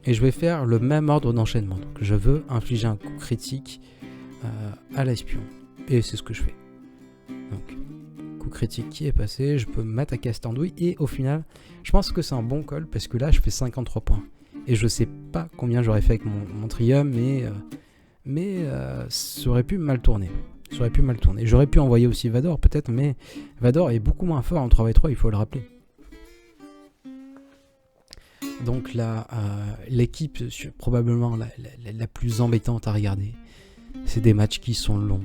et je vais faire le même ordre d'enchaînement. Donc je veux infliger un coup critique à l'espion, et c'est ce que je fais. Donc, coup critique qui est passé, je peux m'attaquer à cette andouille, et au final, je pense que c'est un bon call, parce que là, je fais 53 points. Et je sais pas combien j'aurais fait avec mon trium, mais ça aurait pu mal tourner. J'aurais pu envoyer aussi Vador peut-être, mais Vador est beaucoup moins fort en 3v3, il faut le rappeler. Donc là, l'équipe probablement la plus embêtante à regarder, c'est des matchs qui sont longs.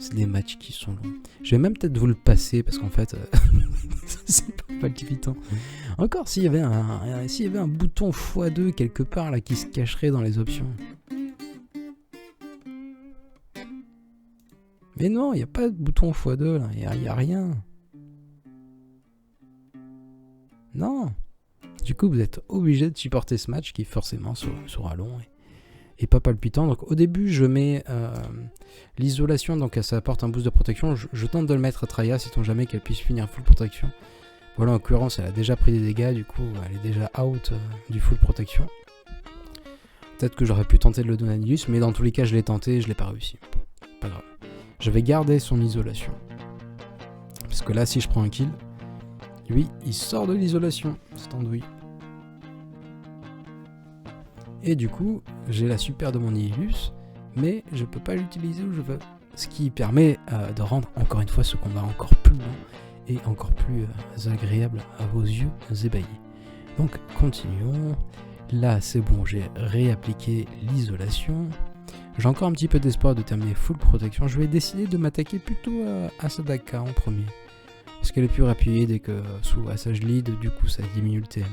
Je vais même peut-être vous le passer parce qu'en fait, c'est pas palpitant. Encore s'il y avait un bouton x2 quelque part là qui se cacherait dans les options. Mais non, il n'y a pas de bouton x2 là, il n'y a rien. Non. Du coup, vous êtes obligé de supporter ce match qui forcément sera long et pas palpitant. Donc au début, je mets l'isolation, donc ça apporte un boost de protection. Je tente de le mettre à Traya, sait-on jamais qu'elle puisse finir full protection. Voilà, en l'occurrence, elle a déjà pris des dégâts, du coup, elle est déjà out du full protection. Peut-être que j'aurais pu tenter de le donner à Nihilus, mais dans tous les cas, je l'ai tenté et je l'ai pas réussi. Pas grave. Je vais garder son isolation. Parce que là, si je prends un kill, lui, il sort de l'isolation, cette andouille. Et du coup, j'ai la super de mon Nihilus, mais je peux pas l'utiliser où je veux. Ce qui permet de rendre encore une fois ce combat encore plus long et encore plus agréable à vos yeux ébahis. Donc continuons. Là c'est bon, j'ai réappliqué l'isolation. J'ai encore un petit peu d'espoir de terminer full protection. Je vais décider de m'attaquer plutôt à Sadaka en premier. Parce qu'elle est plus rapide et que sous Assage Lead, du coup ça diminue le TM.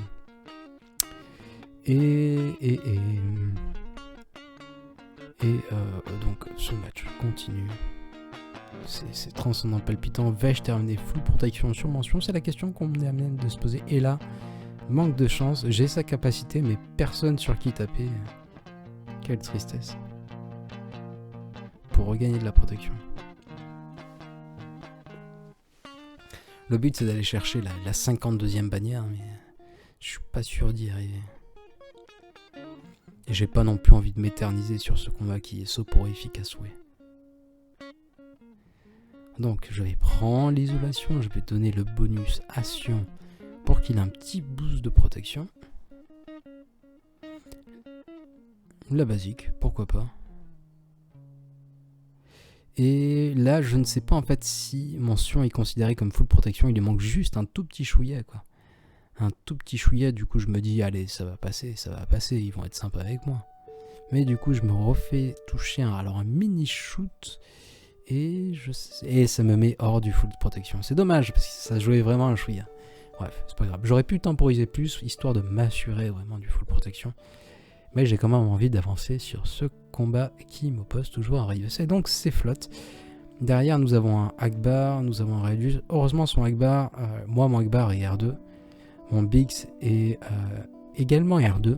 Donc ce match continue. C'est transcendant palpitant. Vais-je terminer full protection sur mention? C'est la question qu'on m'est amené de se poser. Et là, manque de chance. J'ai sa capacité, mais personne sur qui taper. Quelle tristesse. Pour regagner de la protection. Le but c'est d'aller chercher la 52e bannière, mais je suis pas sûr d'y arriver. Et j'ai pas non plus envie de m'éterniser sur ce combat qui est soporifique à souhait. Donc je vais prendre l'isolation, je vais donner le bonus à Sion pour qu'il ait un petit boost de protection. La basique, pourquoi pas. Et là je ne sais pas en fait si mon Sion est considéré comme full protection, il lui manque juste un tout petit chouïa quoi. Un tout petit chouïa, du coup je me dis allez ça va passer, ils vont être sympas avec moi. Mais du coup je me refais toucher un mini shoot et ça me met hors du full de protection. C'est dommage parce que ça jouait vraiment un chouïa. Bref, c'est pas grave. J'aurais pu temporiser plus histoire de m'assurer vraiment du full protection. Mais j'ai quand même envie d'avancer sur ce combat qui m'oppose toujours à Rayus. Et donc c'est flotte. Derrière nous avons un Akbar, nous avons un Radius. Heureusement son Akbar, mon Akbar est R2. Mon Bix est également R2.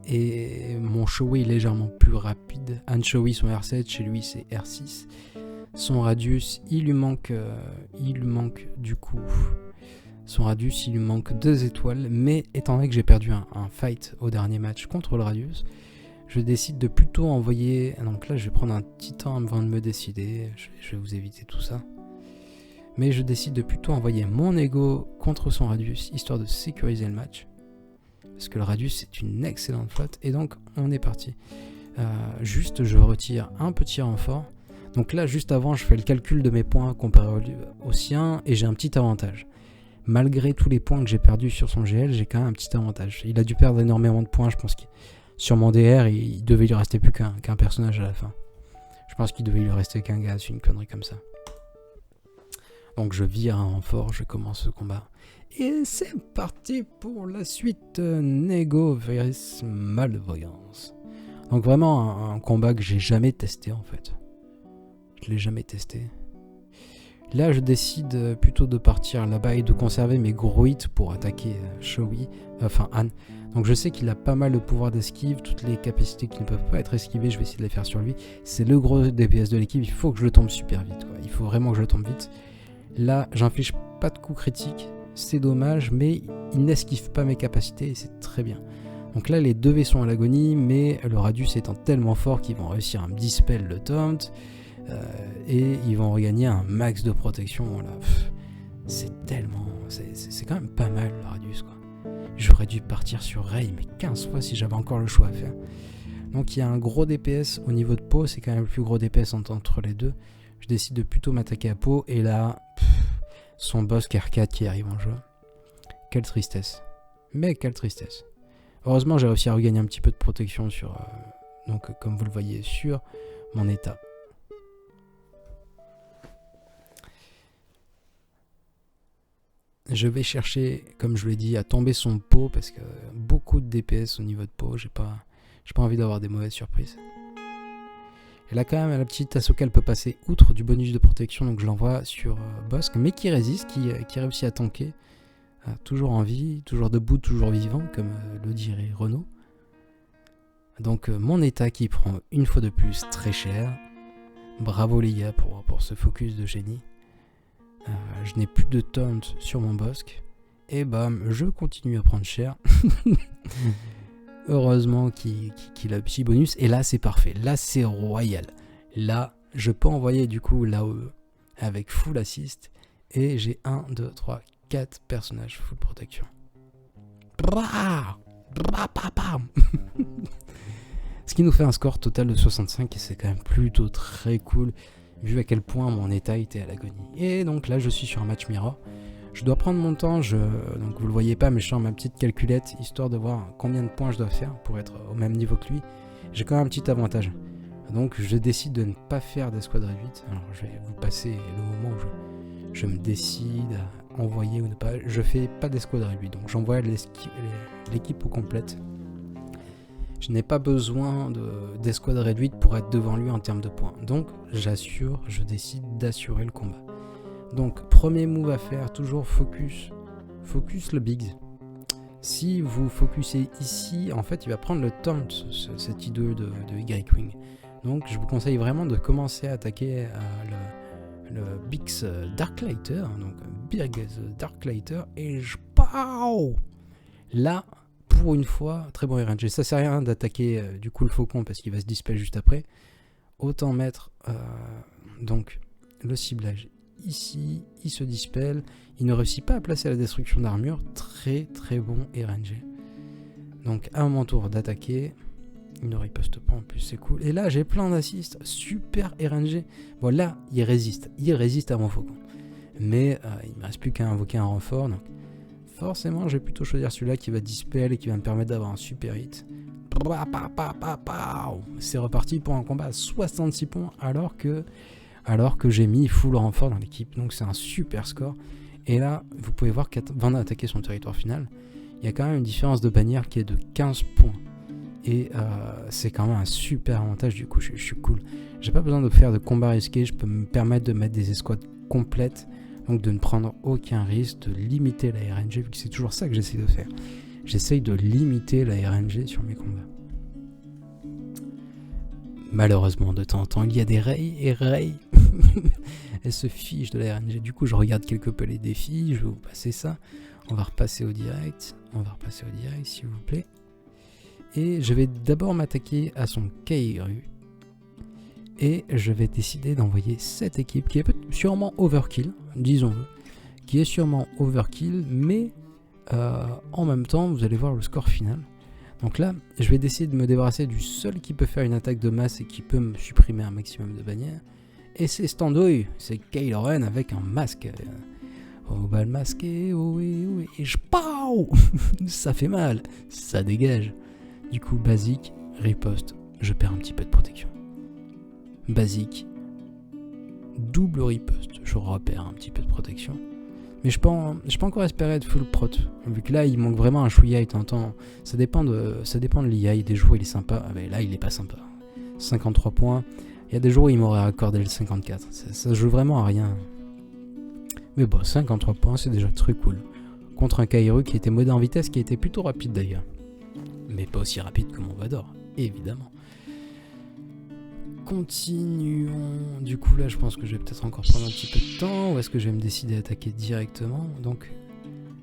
Et mon Shoei est légèrement plus rapide. Anchovy son R7, chez lui c'est R6. Son Radius, il lui manque du coup... Son Radius, il lui manque 2 étoiles. Mais étant donné que j'ai perdu un fight au dernier match contre le Radius, je décide de plutôt envoyer... Donc là je vais prendre un petit temps avant de me décider. Je vais vous éviter tout ça. Mais je décide de plutôt envoyer mon ego contre son Radius, histoire de sécuriser le match. Parce que le Radius c'est une excellente flotte. Et donc on est parti. Juste je retire un petit renfort. Donc là juste avant je fais le calcul de mes points comparé au sien. Et j'ai un petit avantage. Malgré tous les points que j'ai perdus sur son GL, j'ai quand même un petit avantage. Il a dû perdre énormément de points, je pense que sur mon DR, il devait lui rester plus qu'un personnage à la fin. Je pense qu'il devait lui rester qu'un gars, une connerie comme ça. Donc je vire un renfort, je commence ce combat. Et c'est parti pour la suite. Nego vs Malvoyance. Donc vraiment un combat que j'ai jamais testé en fait. Je l'ai jamais testé. Là, je décide plutôt de partir là-bas et de conserver mes gros hits pour attaquer Anne. Donc je sais qu'il a pas mal de pouvoir d'esquive, toutes les capacités qui ne peuvent pas être esquivées, je vais essayer de les faire sur lui. C'est le gros DPS de l'équipe, il faut que je le tombe super vite, quoi. Il faut vraiment que je le tombe vite. Là, j'inflige pas de coups critiques, c'est dommage, mais il n'esquive pas mes capacités et c'est très bien. Donc là, les 2 V sont à l'agonie, mais le Radius étant tellement fort qu'ils vont réussir à me dispel le taunt. Et ils vont regagner un max de protection. Voilà. C'est tellement... C'est quand même pas mal le Radius quoi. J'aurais dû partir sur Ray mais 15 fois si j'avais encore le choix à faire. Donc il y a un gros DPS au niveau de Pau, c'est quand même le plus gros DPS entre les deux. Je décide de plutôt m'attaquer à Pau, et là, son boss K4 qui arrive en jeu. Quelle tristesse. Mais quelle tristesse. Heureusement, j'ai réussi à regagner un petit peu de protection sur, donc comme vous le voyez, sur mon état. Je vais chercher, comme je l'ai dit, à tomber son pot, parce que beaucoup de DPS au niveau de pot, j'ai pas envie d'avoir des mauvaises surprises. Et là quand même, la petite Ahsoka, elle peut passer outre du bonus de protection, donc je l'envoie sur Bossk, mais qui résiste, qui réussit à tanker, toujours en vie, toujours debout, toujours vivant, comme le dirait Renaud. Donc mon état qui prend une fois de plus très cher. Bravo les gars pour ce focus de génie. Je n'ai plus de taunt sur mon Bossk. Et bam, je continue à prendre cher. Heureusement qu'il a un petit bonus. Et là c'est parfait, là c'est royal. Là je peux envoyer du coup l'AOE avec full assist. Et j'ai 1, 2, 3, 4 personnages full protection. Bra Bra Bam Ce qui nous fait un score total de 65, et c'est quand même plutôt très cool, vu à quel point mon état était à l'agonie. Et donc là je suis sur un match mirror. Je dois prendre mon temps, donc vous le voyez pas, mais je sors ma petite calculette, histoire de voir combien de points je dois faire pour être au même niveau que lui. J'ai quand même un petit avantage. Donc je décide de ne pas faire d'escouade réduite. Alors je vais vous passer le moment où je me décide à envoyer ou ne pas. Je fais pas d'escouade réduite, donc j'envoie l'équipe au complète. Je n'ai pas besoin d'escouade réduite pour être devant lui en termes de points. Donc je décide d'assurer le combat. Donc premier move à faire, toujours focus le Biggs. Si vous focusez ici, en fait il va prendre le taunt, cet idole de Y-Wing. Donc je vous conseille vraiment de commencer à attaquer le Biggs Darklighter, donc Biggs Darklighter, et là, pour une fois, très bon RNG. Ça sert à rien d'attaquer du coup le faucon parce qu'il va se dispel juste après. Autant mettre donc le ciblage ici, il se dispel, il ne réussit pas à placer la destruction d'armure, très très bon RNG. Donc à mon tour d'attaquer, il ne riposte pas en plus, c'est cool. Et là j'ai plein d'assists, super RNG. Bon là il résiste à mon faucon. Mais il ne me reste plus qu'à invoquer un renfort, donc forcément je vais plutôt choisir celui-là qui va dispel et qui va me permettre d'avoir un super hit. C'est reparti pour un combat à 66 points alors que j'ai mis full renfort dans l'équipe, donc c'est un super score. Et là vous pouvez voir qu'avant d'attaquer son territoire final, il y a quand même une différence de bannière qui est de 15 points. Et c'est quand même un super avantage, du coup je suis cool. J'ai pas besoin de faire de combat risqué, je peux me permettre de mettre des escouades complètes, donc de ne prendre aucun risque, de limiter la RNG, vu que c'est toujours ça que j'essaie de faire. J'essaye de limiter la RNG sur mes combats. Malheureusement, de temps en temps, il y a des Rey, et Rey, elle se fiche de la RNG. Du coup, je regarde quelque peu les défis, je vais vous passer ça. On va repasser au direct, s'il vous plaît. Et je vais d'abord m'attaquer à son Kairu. Et je vais décider d'envoyer cette équipe qui est sûrement overkill, disons-le. Qui est sûrement overkill, mais en même temps, vous allez voir le score final. Donc là, je vais décider de me débarrasser du seul qui peut faire une attaque de masse et qui peut me supprimer un maximum de bannières. Et c'est Standoy, c'est Kylo Ren avec un masque. Oh, bal masqué, oh oui, oui, et je pao. Ça fait mal, ça dégage. Du coup, basique, riposte, je perds un petit peu de protection. Basique, double riposte, je repère un petit peu de protection. Mais je peux encore espérer être full prot, vu que là il manque vraiment un chouïa et t'entends. Ça dépend de l'IA, il y a des jours où il est sympa, mais là il est pas sympa. 53 points, il y a des jours où il m'aurait accordé le 54, ça joue vraiment à rien. Mais bon, 53 points c'est déjà très cool. Contre un Kairu qui était modé en vitesse, qui était plutôt rapide d'ailleurs. Mais pas aussi rapide que mon Vador, évidemment. Continuons. Du coup là je pense que je vais peut-être encore prendre un petit peu de temps, ou est-ce que je vais me décider à attaquer directement. Donc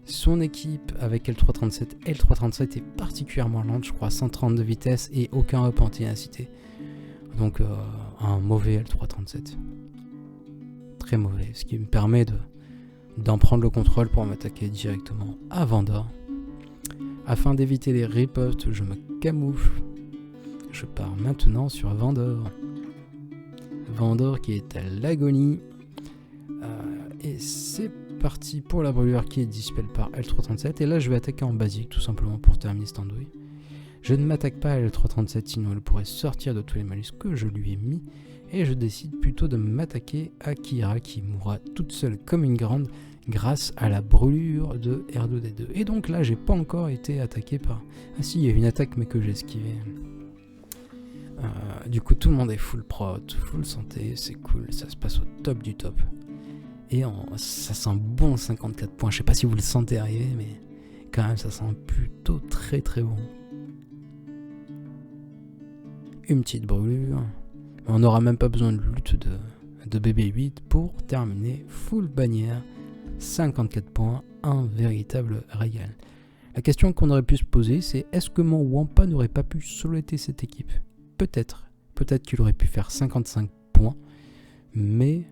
son équipe avec L337 est particulièrement lente, je crois 130 de vitesse et aucun up en ténacité. Donc un mauvais L337. Très mauvais, ce qui me permet d'en prendre le contrôle pour m'attaquer directement à Vandor. Afin d'éviter les ripostes, je me camoufle je pars maintenant sur Vendor. Vendor qui est à l'agonie. Et c'est parti pour la brûlure qui est dispel par L337. Et là, je vais attaquer en basique, tout simplement, pour terminer cette andouille. Je ne m'attaque pas à L337, sinon elle pourrait sortir de tous les malus que je lui ai mis. Et je décide plutôt de m'attaquer à Kira, qui mourra toute seule comme une grande, grâce à la brûlure de R2D2. Et donc là, j'ai pas encore été attaqué par... Ah si, il y a une attaque, mais que j'ai esquivé. Du coup, tout le monde est full prot, full santé, c'est cool, ça se passe au top du top. Et ça sent bon 54 points. Je sais pas si vous le sentez arriver, mais quand même, ça sent plutôt très très bon. Une petite brûlure. On n'aura même pas besoin de lutte de BB8 pour terminer full bannière. 54 points, un véritable régal. La question qu'on aurait pu se poser, c'est est-ce que mon Wampa n'aurait pas pu soloter cette équipe? Peut-être. Peut-être qu'il aurait pu faire 55 points, mais...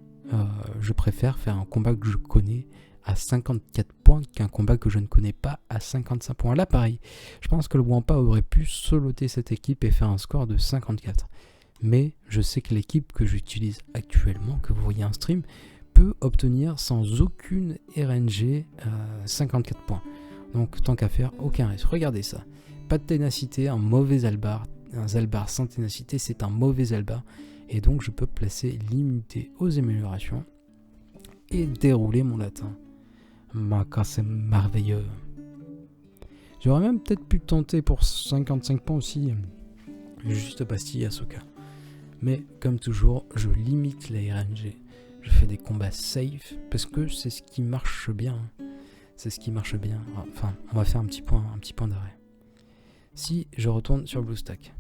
je préfère faire un combat que je connais à 54 points qu'un combat que je ne connais pas à 55 points. Là, pareil, je pense que le Wampa aurait pu soloter cette équipe et faire un score de 54. Mais je sais que l'équipe que j'utilise actuellement, que vous voyez en stream, peut obtenir sans aucune RNG 54 points. Donc, tant qu'à faire, aucun risque. Regardez ça. Pas de ténacité, un mauvais Zalbar. Un Zalbar sans ténacité, c'est un mauvais Zalbar. Et donc je peux placer l'immunité aux améliorations et dérouler mon latin. C'est merveilleux. J'aurais même peut-être pu tenter pour 55 points aussi, juste pastille Ahsoka. Mais comme toujours, je limite la RNG. Je fais des combats safe parce que c'est ce qui marche bien. C'est ce qui marche bien. Enfin, on va faire un petit point d'arrêt. Si je retourne sur BlueStack.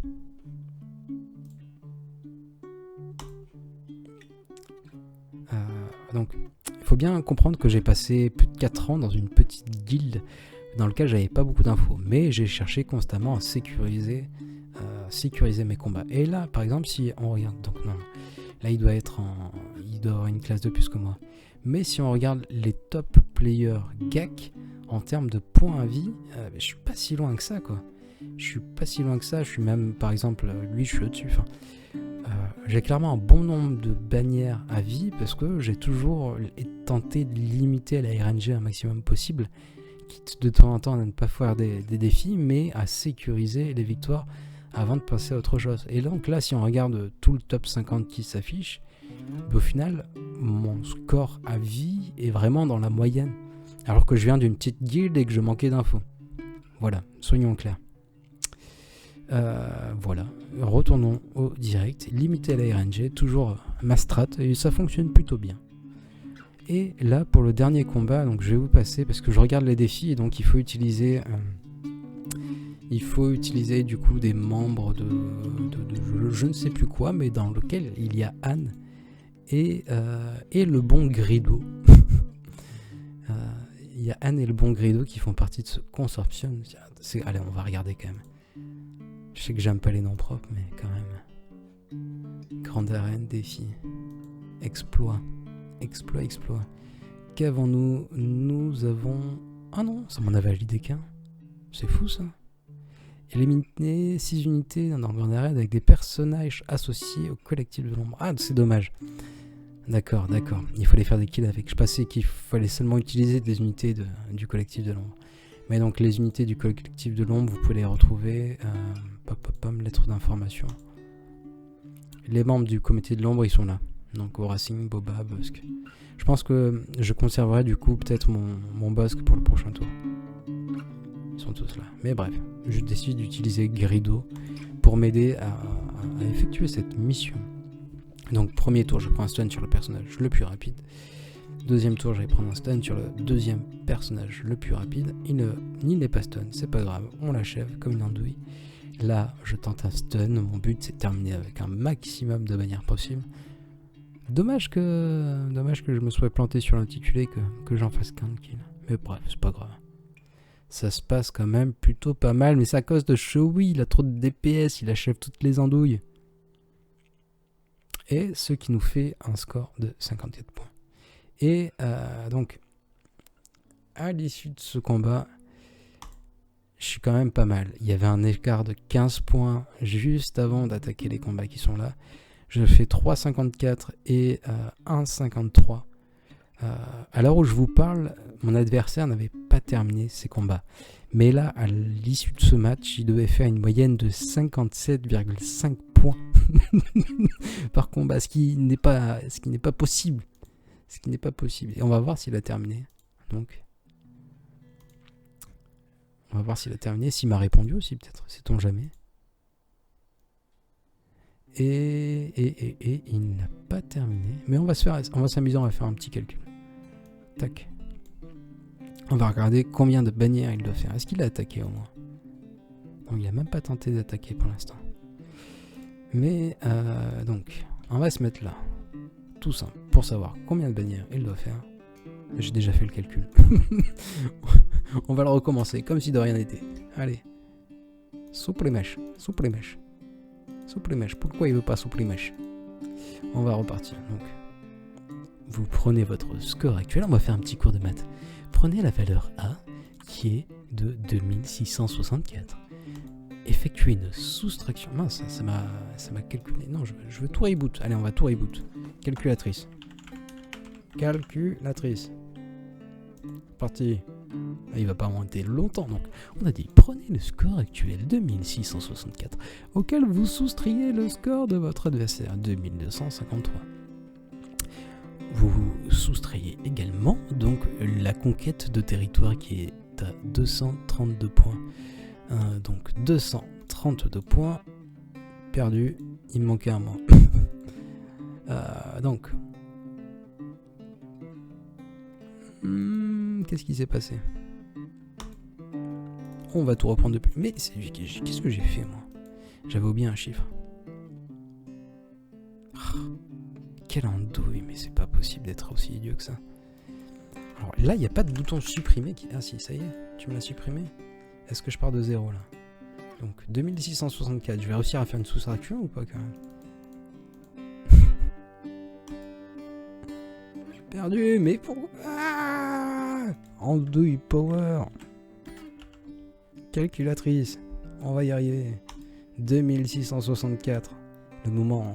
Donc, il faut bien comprendre que j'ai passé plus de 4 ans dans une petite guilde dans laquelle j'avais pas beaucoup d'infos, mais j'ai cherché constamment à sécuriser mes combats. Et là, par exemple, si on regarde, donc non, là il doit avoir une classe de plus que moi. Mais si on regarde les top players GAC en termes de points à vie, je suis pas si loin que ça, quoi. Je suis pas si loin que ça. Je suis même, par exemple, lui, je suis au-dessus. Enfin, j'ai clairement un bon nombre de bannières à vie parce que j'ai toujours tenté de limiter la RNG un maximum possible, quitte de temps en temps à ne pas faire des défis, mais à sécuriser les victoires avant de passer à autre chose. Et donc là, si on regarde tout le top 50 qui s'affiche, au final, mon score à vie est vraiment dans la moyenne, alors que je viens d'une petite guilde et que je manquais d'infos. Voilà, soyons clairs. Voilà, retournons au direct, limiter la RNG, toujours ma strat, et ça fonctionne plutôt bien. Et là, pour le dernier combat, donc je vais vous passer, parce que je regarde les défis, et donc il faut utiliser du coup des membres de je ne sais plus quoi, mais dans lequel il y a Anne et le bon Grido. Il y a Anne et le bon Grido qui font partie de ce consortium. Allez, on va regarder quand même. Je sais que j'aime pas les noms propres, mais quand même. Grande arène, défi. Exploit. Exploit. Qu'avons-nous? Nous avons... Ah non, ça m'en avait validé qu'un. C'est fou, ça. Éliminer 6 unités dans Grande arène avec des personnages associés au collectif de l'ombre. Ah, c'est dommage. D'accord. Il fallait faire des kills avec. Je pensais qu'il fallait seulement utiliser des unités du collectif de l'ombre. Mais donc les unités du collectif de l'ombre, vous pouvez les retrouver. Lettre d'information. Les membres du comité de l'ombre, ils sont là. Donc au Racing, Boba, Busk. Je pense que je conserverai du coup peut-être mon Busk pour le prochain tour. Ils sont tous là. Mais bref, je décide d'utiliser Grido pour m'aider à effectuer cette mission. Donc premier tour, je prends un stun sur le personnage le plus rapide. Deuxième tour, je vais prendre un stun sur le deuxième personnage le plus rapide. Il n'est pas stun, c'est pas grave, on l'achève comme une andouille. Là, je tente un stun, mon but c'est de terminer avec un maximum de bannières possible. Dommage que je me sois planté sur l'intitulé, que j'en fasse qu'un kill. Mais bref, c'est pas grave. Ça se passe quand même plutôt pas mal, mais c'est à cause de Chewie, il a trop de DPS, il achève toutes les andouilles. Et ce qui nous fait un score de 54 points. Et donc, à l'issue de ce combat, je suis quand même pas mal. Il y avait un écart de 15 points juste avant d'attaquer les combats qui sont là. Je fais 3,54 et 1,53. À l'heure où je vous parle, mon adversaire n'avait pas terminé ses combats. Mais là, à l'issue de ce match, il devait faire une moyenne de 57,5 points par combat, ce qui n'est pas possible. Ce qui n'est pas possible. Et on va voir s'il a terminé. Donc, on va voir s'il a terminé, s'il m'a répondu aussi, peut-être, sait-on jamais. Et il n'a pas terminé. Mais on va s'amuser, on va faire un petit calcul. Tac. On va regarder combien de bannières il doit faire. Est-ce qu'il a attaqué au moins? Non, il n'a même pas tenté d'attaquer pour l'instant. Mais, donc, on va se mettre là. Tout simple, pour savoir combien de bannières il doit faire. J'ai déjà fait le calcul. On va le recommencer, comme si de rien n'était. Allez. Supprimèche. Pourquoi il veut pas supprimèche? On va repartir. Donc, vous prenez votre score actuel. On va faire un petit cours de maths. Prenez la valeur A, qui est de 2664. Effectuez une soustraction. Mince, ça m'a calculé. Non, je veux tout reboot. Allez, on va tout reboot. Calculatrice. Parti. Il va pas monter longtemps. Donc, on a dit, prenez le score actuel 2664, auquel vous soustrayez le score de votre adversaire, 2253. Vous soustrayez également donc la conquête de territoire qui est à 232 points. Donc 232 points perdus. Il me manquait un mois. Donc, qu'est-ce qui s'est passé? On va tout reprendre depuis. Mais qu'est-ce que j'ai fait moi? J'avais oublié un chiffre. Quelle andouille, mais c'est pas possible d'être aussi idiot que ça. Alors là, il n'y a pas de bouton supprimer qui... Ah si, ça y est, tu me l'as supprimé. Est-ce que je pars de 0 là? Donc 2664, je vais réussir à faire une soustraction ou pas quand même? Perdu, mais pourquoi? Andouille power. Calculatrice, on va y arriver. 2664.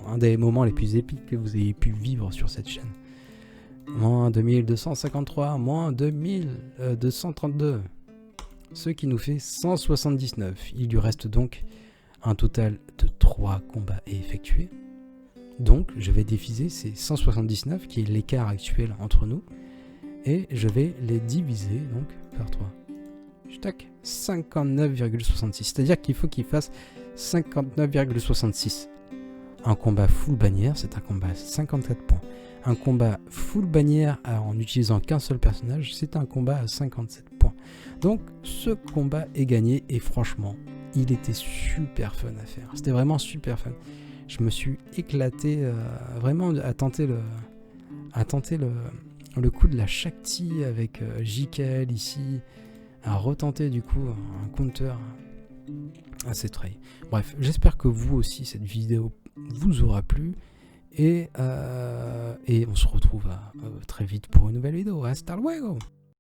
Un des moments les plus épiques que vous ayez pu vivre sur cette chaîne. Moins 2253, moins 2232. Ce qui nous fait 179. Il lui reste donc un total de 3 combats à effectuer. Donc je vais diviser ces 179, qui est l'écart actuel entre nous, et je vais les diviser donc par 3. Tac, 59,66. C'est-à-dire qu'il faut qu'il fasse 59,66. Un combat full bannière, c'est un combat à 54 points. Un combat full bannière en n'utilisant qu'un seul personnage, c'est un combat à 57 points. Donc ce combat est gagné et franchement, il était super fun à faire. C'était vraiment super fun. Je me suis éclaté vraiment à tenter le coup de la Shakti avec Jikael ici, à retenter du coup un counter assez try. Bref, j'espère que vous aussi cette vidéo vous aura plu et on se retrouve très vite pour une nouvelle vidéo. Hasta luego!